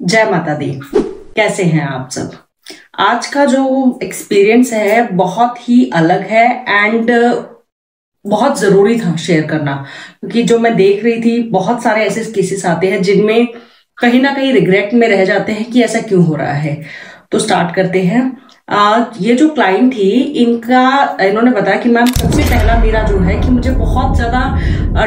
जय माता दी। कैसे हैं आप सब? आज का जो एक्सपीरियंस है बहुत ही अलग है एंड बहुत जरूरी था शेयर करना, क्योंकि जो मैं देख रही थी बहुत सारे ऐसे केसेस आते हैं जिनमें कहीं ना कहीं रिग्रेट में रह जाते हैं कि ऐसा क्यों हो रहा है। तो स्टार्ट करते हैं। ये जो क्लाइंट थी इन्होंने बताया कि मैम सबसे पहला मेरा जो है कि मुझे बहुत ज्यादा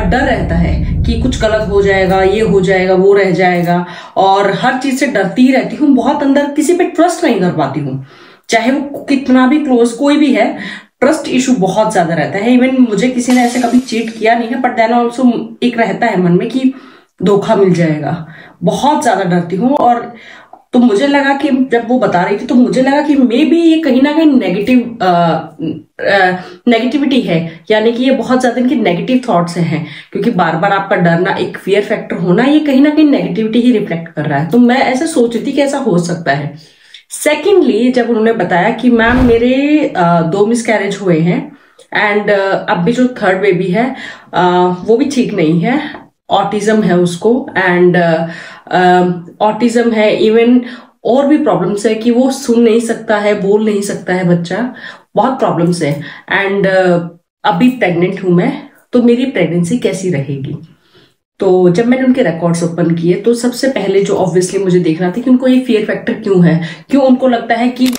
डर रहता है कि कुछ गलत हो जाएगा, ये हो जाएगा, वो रह जाएगा, और हर चीज से डरती ही रहती हूँ। बहुत अंदर किसी पे ट्रस्ट नहीं कर पाती हूँ, चाहे वो कितना भी क्लोज कोई भी है। ट्रस्ट इशू बहुत ज्यादा रहता है। इवन मुझे किसी ने ऐसे कभी चीट किया नहीं है, बट देन ऑल्सो एक रहता है मन में कि धोखा मिल जाएगा। बहुत ज्यादा डरती हूँ। और तो मुझे लगा कि जब वो बता रही थी तो मुझे लगा कि मे बी ये कहीं ना कहीं नेगेटिविटी है, यानी कि ये बहुत ज्यादा इनकी नेगेटिव थॉट्स हैं, क्योंकि बार बार आपका डरना, एक फियर फैक्टर होना, ये कहीं ना कहीं नेगेटिविटी ही रिफ्लेक्ट कर रहा है। तो मैं ऐसे सोच रही थी कि ऐसा हो सकता है। सेकेंडली, जब उन्होंने बताया कि मैम मेरे 2 मिसकैरेज हुए हैं एंड अब भी जो थर्ड बेबी है वो भी ठीक नहीं है, ऑटिज्म है उसको, एंड ऑटिज्म है, इवन और भी प्रॉब्लम्स है कि वो सुन नहीं सकता है, बोल नहीं सकता है बच्चा, बहुत प्रॉब्लम्स है। एंड अभी प्रेग्नेंट हूं मैं, तो मेरी प्रेगनेंसी कैसी रहेगी। तो जब मैंने उनके रिकॉर्ड्स ओपन किए तो सबसे पहले जो ऑब्वियसली मुझे देखना था कि उनको ये फियर फैक्टर क्यों है, क्यों उनको लगता है कि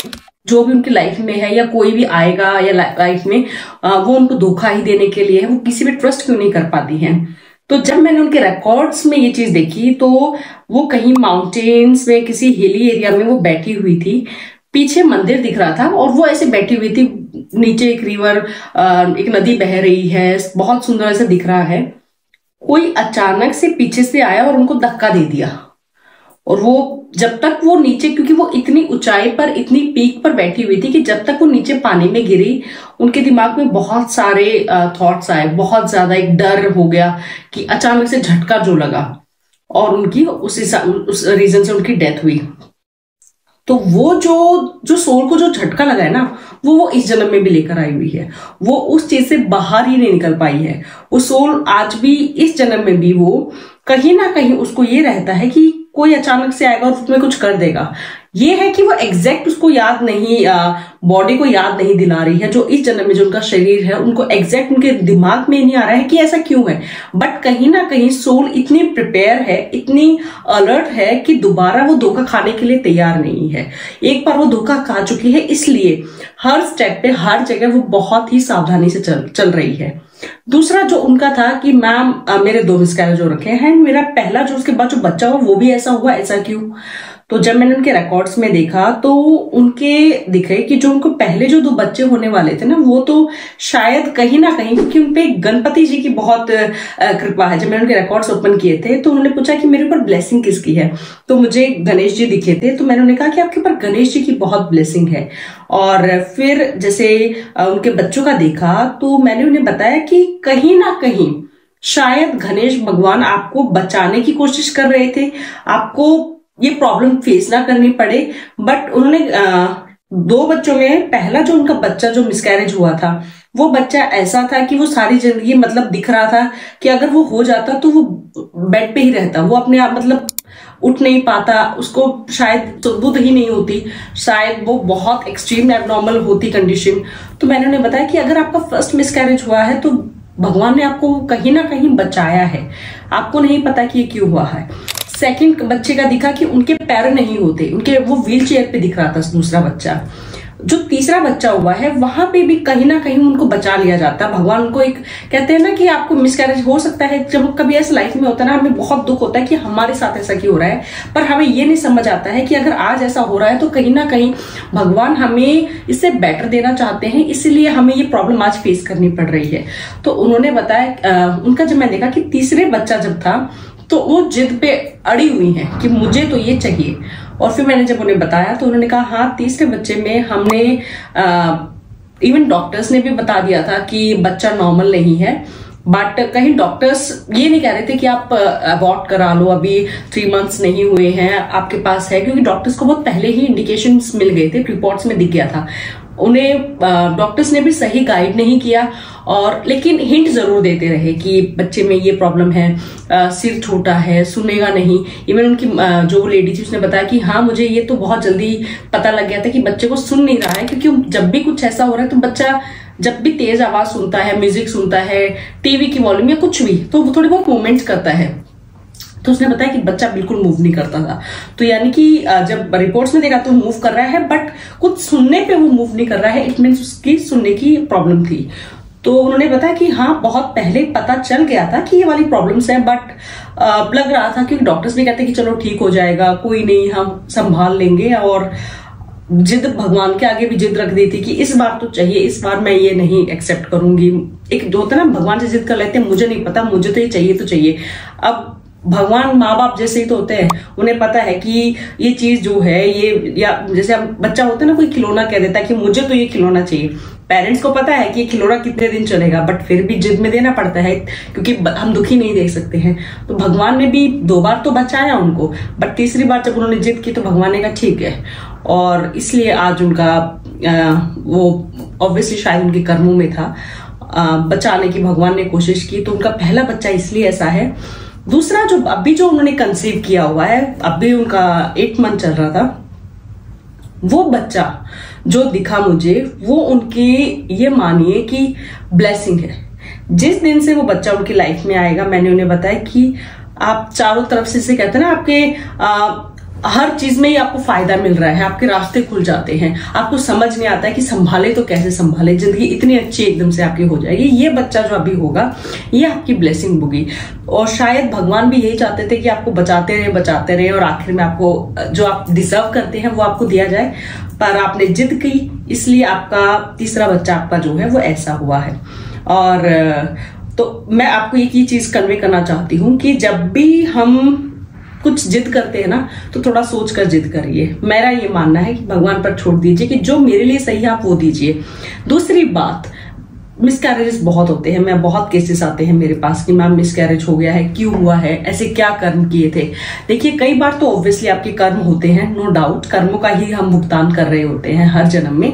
जो भी उनकी लाइफ में है या कोई भी आएगा या लाइफ में वो उनको धोखा ही देने के लिए है, वो किसी पे ट्रस्ट क्यों नहीं कर पाती हैं। तो जब मैंने उनके रिकॉर्ड्स में ये चीज देखी तो वो कहीं माउंटेन्स में किसी हिली एरिया में वो बैठी हुई थी, पीछे मंदिर दिख रहा था और वो ऐसे बैठी हुई थी, नीचे एक रिवर, एक नदी बह रही है, बहुत सुंदर ऐसा दिख रहा है। कोई अचानक से पीछे से आया और उनको धक्का दे दिया। और वो जब तक वो नीचे, क्योंकि वो इतनी ऊंचाई पर, इतनी पीक पर बैठी हुई थी कि जब तक वो नीचे पानी में गिरी उनके दिमाग में बहुत सारे थॉट्स आए, बहुत ज्यादा एक डर हो गया कि अचानक से झटका जो लगा, और उनकी उस रीजन से उनकी डेथ हुई। तो वो जो जो सोल को जो झटका लगा है ना, वो इस जन्म में भी लेकर आई हुई है। वो उस चीज से बाहर ही नहीं निकल पाई है। वो सोल आज भी इस जन्म में भी वो कहीं ना कहीं उसको ये रहता है कि कोई अचानक से आएगा और उसमें कुछ कर देगा। ये है कि वो एग्जैक्ट उसको याद नहीं, बॉडी को याद नहीं दिला रही है, जो इस जन्म में जो उनका शरीर है उनको एग्जैक्ट उनके दिमाग में नहीं आ रहा है कि ऐसा क्यों है। बट कहीं ना कहीं सोल इतनी प्रिपेयर है, इतनी अलर्ट है कि दोबारा वो धोखा खाने के लिए तैयार नहीं है। एक बार वो धोखा खा चुकी है, इसलिए हर स्टेप पे, हर जगह वो बहुत ही सावधानी से चल रही है। दूसरा जो उनका था कि मैम मेरे 2 मिसकैरेज हो रखे हैं, मेरा पहला जो उसके बाद जो बच्चा हुआ वो भी ऐसा हुआ, ऐसा क्यों। तो जब मैंने उनके रिकॉर्ड्स में देखा तो उनके दिखे कि जो उनको पहले जो 2 बच्चे होने वाले थे ना, वो तो शायद कहीं ना कहीं, क्योंकि उनपे गणपति जी की बहुत कृपा है। जब मैंने उनके रिकॉर्ड्स ओपन किए थे तो उन्होंने पूछा कि मेरे ऊपर ब्लेसिंग किसकी है, तो मुझे गणेश जी दिखे थे। तो मैंने उन्हें कहा कि आपके ऊपर गणेश जी की बहुत ब्लेसिंग है। और फिर जैसे उनके बच्चों का देखा तो मैंने उन्हें बताया कि कहीं ना कहीं शायद गणेश भगवान आपको बचाने की कोशिश कर रहे थे, आपको ये प्रॉब्लम फेस ना करनी पड़े। बट उन्होंने 2 बच्चों में पहला जो उनका बच्चा जो मिसकैरेज हुआ था, वो बच्चा ऐसा था कि वो सारी जिंदगी मतलब दिख रहा था कि अगर वो हो जाता तो वो बेड पे ही रहता, वो अपने आप मतलब उठ नहीं पाता, उसको शायद सुबुद ही नहीं होती, शायद वो बहुत एक्सट्रीम एबनॉर्मल होती कंडीशन। तो मैंने उन्हें बताया कि अगर आपका फर्स्ट मिसकैरेज हुआ है तो भगवान ने आपको कहीं ना कहीं बचाया है, आपको नहीं पता कि ये क्यों हुआ है। सेकंड बच्चे का दिखा कि उनके पैर नहीं होते, उनके वो व्हील चेयर पे दिख रहा था दूसरा बच्चा। जो तीसरा बच्चा हुआ है वहां पे भी कहीं ना कहीं उनको बचा लिया जाता है। भगवान उनको एक कहते हैं ना कि आपको मिसकैरेज हो सकता है, जब कभी ऐसा लाइफ में होता है ना, हमें बहुत दुख होता है कि हमारे साथ ऐसा क्यों हो रहा है, पर हमें ये नहीं समझ आता है कि अगर आज ऐसा हो रहा है तो कहीं ना कहीं भगवान हमें इससे बेटर देना चाहते हैं, इसीलिए हमें ये प्रॉब्लम आज फेस करनी पड़ रही है। तो उन्होंने बताया, उनका जब मैं देखा कि तीसरे बच्चा जब था तो वो जिद पे अड़ी हुई हैं कि मुझे तो ये चाहिए। और फिर मैंने जब उन्हें बताया तो उन्होंने कहा हाँ, तीसरे बच्चे में हमने इवन डॉक्टर्स ने भी बता दिया था कि बच्चा नॉर्मल नहीं है, बट कहीं डॉक्टर्स ये नहीं कह रहे थे कि आप अबॉर्ट करा लो, अभी 3 मंथ्स नहीं हुए हैं आपके पास है, क्योंकि डॉक्टर्स को बहुत पहले ही इंडिकेशंस मिल गए थे, रिपोर्ट्स में दिख गया था। उन्हें डॉक्टर्स ने भी सही गाइड नहीं किया, और लेकिन हिंट जरूर देते रहे कि बच्चे में ये प्रॉब्लम है, सिर छोटा है, सुनेगा नहीं। इवन उनकी जो लेडी थी उसने बताया कि हाँ मुझे ये तो बहुत जल्दी पता लग गया था कि बच्चे को सुन नहीं रहा है, क्योंकि जब भी कुछ ऐसा हो रहा है तो बच्चा जब भी तेज आवाज सुनता है, म्यूजिक सुनता है, टीवी की वॉल्यूम या कुछ भी, तो वो थोड़ी बहुत मूवमेंट्स करता है। तो उसने बताया कि बच्चा बिल्कुल मूव नहीं करता था। तो यानी कि जब रिपोर्ट्स में देखा तो मूव कर रहा है, बट कुछ सुनने पे वो मूव नहीं कर रहा है, इट मीन्स उसकी सुनने की प्रॉब्लम थी। तो उन्होंने बताया कि हाँ बहुत पहले पता चल गया था कि ये वाली प्रॉब्लम्स है, बट लग रहा था, क्योंकि डॉक्टर्स भी कहते हैं कि चलो ठीक हो जाएगा, कोई नहीं, हम संभाल लेंगे। और जिद भगवान के आगे भी जिद रख दी थी कि इस बार तो चाहिए, इस बार मैं ये नहीं एक्सेप्ट करूंगी। एक जो होता है ना, भगवान से जिद कर लेते हैं, मुझे नहीं पता, मुझे तो ये चाहिए तो चाहिए। अब भगवान माँ बाप जैसे ही तो होते हैं, उन्हें पता है कि ये चीज जो है ये, या जैसे अब बच्चा होता है ना, कोई खिलौना कह देता है कि मुझे तो ये खिलौना चाहिए। पेरेंट्स को पता है कि ये खिलौना कितने दिन चलेगा, बट फिर भी जिद में देना पड़ता है, क्योंकि हम दुखी नहीं देख सकते हैं। तो भगवान ने भी 2 बार तो बचाया उनको, बट तीसरी बार जब उन्होंने जिद की तो भगवान ने कहा ठीक है। और इसलिए आज उनका वो ऑब्वियसली शायद उनके कर्मों में था, बचाने की भगवान ने कोशिश की, तो उनका पहला बच्चा इसलिए ऐसा है। दूसरा जो अभी जो उन्होंने कंसीव किया हुआ है, अभी उनका 8 मंथ चल रहा था, वो बच्चा जो दिखा मुझे, वो उनकी ये मानिए कि ब्लेसिंग है। जिस दिन से वो बच्चा उनकी लाइफ में आएगा, मैंने उन्हें बताया कि आप चारों तरफ से कहते हैं ना, आपके हर चीज में ही आपको फायदा मिल रहा है, आपके रास्ते खुल जाते हैं, आपको समझ नहीं आता है कि संभाले तो कैसे संभाले, जिंदगी इतनी अच्छी एकदम से आपकी हो जाएगी। ये बच्चा जो अभी होगा ये आपकी ब्लेसिंग होगी। और शायद भगवान भी यही चाहते थे कि आपको बचाते रहे और आखिर में आपको जो आप डिजर्व करते हैं वो आपको दिया जाए, पर आपने जिद की, इसलिए आपका तीसरा बच्चा आपका जो है वो ऐसा हुआ है। और तो मैं आपको एक ही चीज कन्वे करना चाहती हूँ कि जब भी हम कुछ जिद करते हैं ना, तो थोड़ा सोच कर जिद करिए। मेरा ये मानना है कि भगवान पर छोड़ दीजिए कि जो मेरे लिए सही है आप वो दीजिए। दूसरी बात, मिसकैरेजेस बहुत होते हैं, मैं बहुत केसेस आते हैं मेरे पास कि मैम मिसकैरेज हो गया है, क्यों हुआ है, ऐसे क्या कर्म किए थे। देखिए कई बार तो ऑब्वियसली आपके कर्म होते हैं, नो डाउट, कर्मों का ही हम भुगतान कर रहे होते हैं हर जन्म में,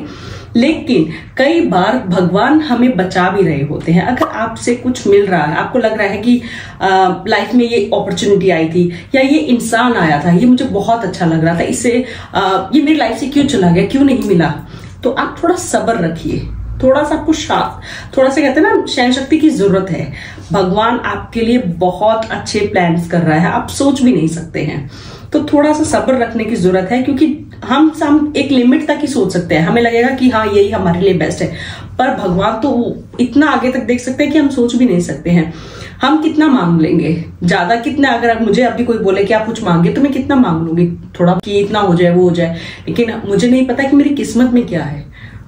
लेकिन कई बार भगवान हमें बचा भी रहे होते हैं। अगर आपसे कुछ मिल रहा है, आपको लग रहा है कि लाइफ में ये अपॉर्चुनिटी आई थी, या ये इंसान आया था, ये मुझे बहुत अच्छा लग रहा था, इससे ये मेरी लाइफ से क्यों चला गया, क्यों नहीं मिला, तो आप थोड़ा सब्र रखिए, थोड़ा सा आपको थोड़ा सा कहते हैं ना, सहन शक्ति की जरूरत है। भगवान आपके लिए बहुत अच्छे प्लान्स कर रहा है, आप सोच भी नहीं सकते हैं। तो थोड़ा सा सब्र रखने की जरूरत है, क्योंकि हम एक लिमिट तक ही सोच सकते हैं, हमें लगेगा कि हाँ यही हमारे लिए बेस्ट है, पर भगवान तो इतना आगे तक देख सकते हैं कि हम सोच भी नहीं सकते हैं। हम कितना मांग लेंगे, ज्यादा कितना, अगर मुझे अभी कोई बोले कि आप कुछ मांगे तो मैं कितना मांग लूंगी, थोड़ा कि इतना हो जाए वो हो जाए, लेकिन मुझे नहीं पता कि मेरी किस्मत में क्या है।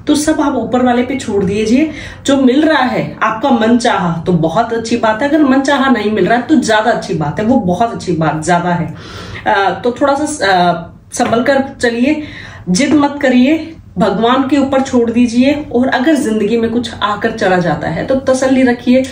तो सब आप ऊपर वाले पे छोड़ दीजिए। जो मिल रहा है आपका मन चाहा तो बहुत अच्छी बात है, अगर मन चाहा नहीं मिल रहा है तो ज्यादा अच्छी बात है, वो बहुत अच्छी बात ज्यादा है। तो थोड़ा सा संभल कर चलिए, जिद मत करिए, भगवान के ऊपर छोड़ दीजिए। और अगर जिंदगी में कुछ आकर चला जाता है तो तसल्ली रखिए,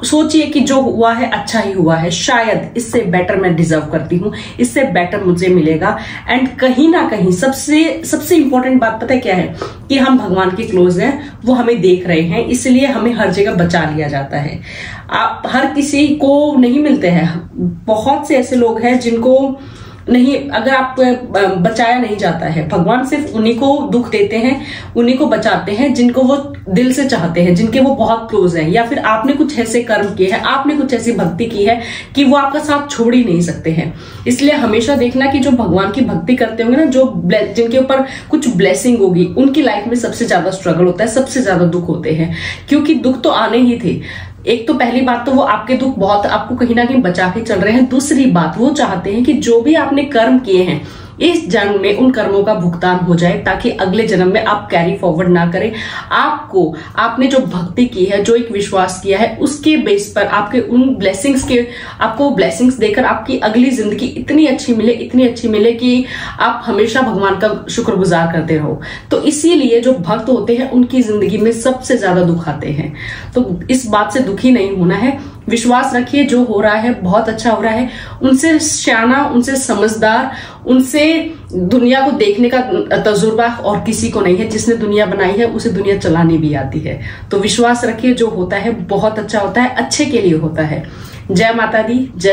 सोचिए कि जो हुआ है अच्छा ही हुआ है, शायद इससे बेटर मैं डिजर्व करती हूँ, इससे बेटर मुझे मिलेगा। एंड कहीं ना कहीं सबसे इंपॉर्टेंट बात पता है क्या है, कि हम भगवान के क्लोज हैं, वो हमें देख रहे हैं, इसलिए हमें हर जगह बचा लिया जाता है। आप हर किसी को नहीं मिलते हैं, बहुत से ऐसे लोग हैं जिनको नहीं, अगर आप बचाया नहीं जाता है, भगवान सिर्फ उन्हीं को दुख देते हैं, उन्हीं को बचाते हैं जिनको वो दिल से चाहते हैं, जिनके वो बहुत क्लोज हैं, या फिर आपने कुछ ऐसे कर्म किए हैं, आपने कुछ ऐसी भक्ति की है कि वो आपका साथ छोड़ ही नहीं सकते हैं। इसलिए हमेशा देखना कि जो भगवान की भक्ति करते होंगे ना, जो जिनके ऊपर कुछ ब्लेसिंग होगी, उनकी लाइफ में सबसे ज्यादा स्ट्रगल होता है, सबसे ज्यादा दुख होते हैं, क्योंकि दुख तो आने ही थे। एक तो पहली बात तो वो आपके दुख बहुत आपको कहीं ना कहीं बचा के चल रहे हैं, दूसरी बात वो चाहते हैं कि जो भी आपने कर्म किए हैं इस जन्म में उन कर्मों का भुगतान हो जाए, ताकि अगले जन्म में आप कैरी फॉरवर्ड ना करें। आपको आपने जो भक्ति की है, जो एक विश्वास किया है, उसके बेस पर आपके उन ब्लेसिंग्स के, आपको ब्लेसिंग्स देकर आपकी अगली जिंदगी इतनी अच्छी मिले, इतनी अच्छी मिले कि आप हमेशा भगवान का शुक्रगुजार करते रहो। तो इसीलिए जो भक्त होते हैं उनकी जिंदगी में सबसे ज्यादा दुख आते हैं। तो इस बात से दुखी नहीं होना है, विश्वास रखिए जो हो रहा है बहुत अच्छा हो रहा है। उनसे सियाना, उनसे समझदार, उनसे दुनिया को देखने का तजुर्बा और किसी को नहीं है। जिसने दुनिया बनाई है उसे दुनिया चलानी भी आती है। तो विश्वास रखिए जो होता है बहुत अच्छा होता है, अच्छे के लिए होता है। जय माता दी, जय